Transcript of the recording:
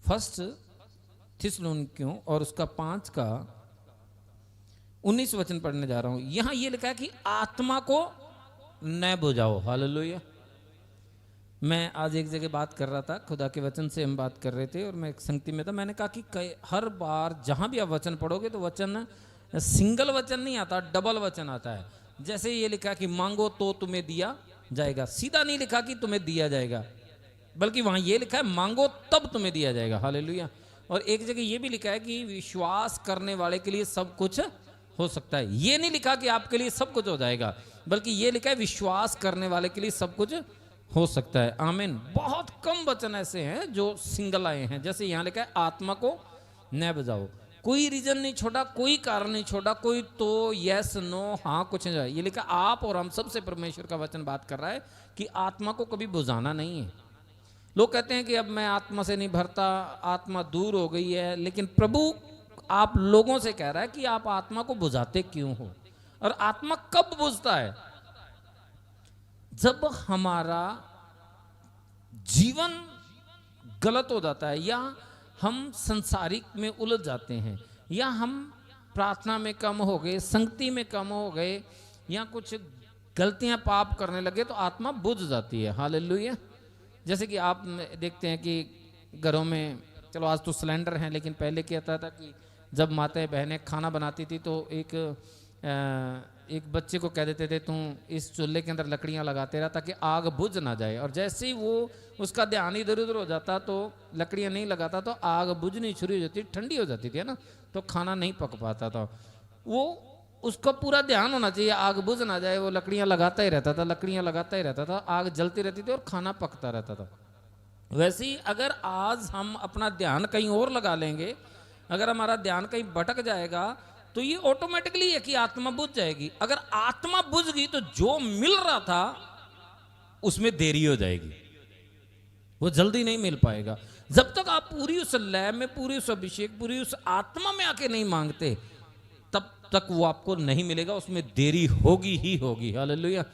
First थिस्सलुनीकियों और उसका 5 का 19 वचन पढ़ने जा रहा हूं। यहां ये लिखा है कि आत्मा को न बुझाओ। हालेलुया। मैं आज एक जगह बात कर रहा था, खुदा के वचन से हम बात कर रहे थे और मैं एक संगति में था। मैंने कहा कि हर बार जहां भी आप वचन पढ़ोगे तो वचन सिंगल वचन नहीं आता, डबल वचन आता है। जैसे ये लिखा कि मांगो तो तुम्हें दिया जाएगा, सीधा नहीं लिखा कि तुम्हें दिया जाएगा, बल्कि वहां ये लिखा है मांगो तब तुम्हें दिया जाएगा। हालेलुया। और एक जगह ये भी लिखा है कि विश्वास करने वाले के लिए सब कुछ हो सकता है। ये नहीं लिखा कि आपके लिए सब कुछ हो जाएगा, बल्कि ये लिखा है विश्वास करने वाले के लिए सब कुछ हो सकता है। आमीन। बहुत कम वचन ऐसे हैं जो सिंगल आए हैं। जैसे यहां लिखा है आत्मा को न बजाओ, कोई रीजन नहीं छोड़ा, कोई कारण नहीं छोड़ा, कोई तो यस नो हाँ कुछ नहीं जाए। ये लिखा आप और हम सबसे परमेश्वर का वचन बात कर रहा है कि आत्मा को कभी बुझाना नहीं है। लोग कहते हैं कि अब मैं आत्मा से नहीं भरता, आत्मा दूर हो गई है, लेकिन प्रभु आप लोगों से कह रहा है कि आप आत्मा को बुझाते क्यों हो। और आत्मा कब बुझता है? जब हमारा जीवन गलत हो जाता है, या हम संसारिक में उलझ जाते हैं, या हम प्रार्थना में कम हो गए, संगति में कम हो गए, या कुछ गलतियां पाप करने लगे, तो आत्मा बुझ जाती है। हालेलुया। जैसे कि आप देखते हैं कि घरों में, चलो आज तो सिलेंडर हैं, लेकिन पहले क्या होता था कि जब माताएं बहनें खाना बनाती थी तो एक बच्चे को कह देते थे तुम इस चूल्हे के अंदर लकड़ियां लगाते रहा ताकि आग बुझ ना जाए। और जैसे ही वो उसका ध्यान इधर उधर हो जाता तो लकड़ियां नहीं लगाता तो आग बुझनी शुरू हो जाती, ठंडी हो जाती थी, है ना, तो खाना नहीं पक पाता था। वो उसका पूरा ध्यान होना चाहिए आग बुझ ना जाए। वो लकड़ियां लगाता ही रहता था, लकड़ियां लगाता ही रहता था, आग जलती रहती थी और खाना पकता रहता था। वैसे ही अगर आज हम अपना ध्यान कहीं और लगा लेंगे, अगर हमारा ध्यान कहीं भटक जाएगा, तो ये ऑटोमेटिकली है कि आत्मा बुझ जाएगी। अगर आत्मा बुझ गई तो जो मिल रहा था उसमें देरी हो जाएगी, वो जल्दी नहीं मिल पाएगा। जब तक आप पूरी उस लय में, पूरी उस अभिषेक, पूरी उस आत्मा में आके नहीं मांगते, तब तक वो आपको नहीं मिलेगा, उसमें देरी होगी ही होगी। हालेलुया।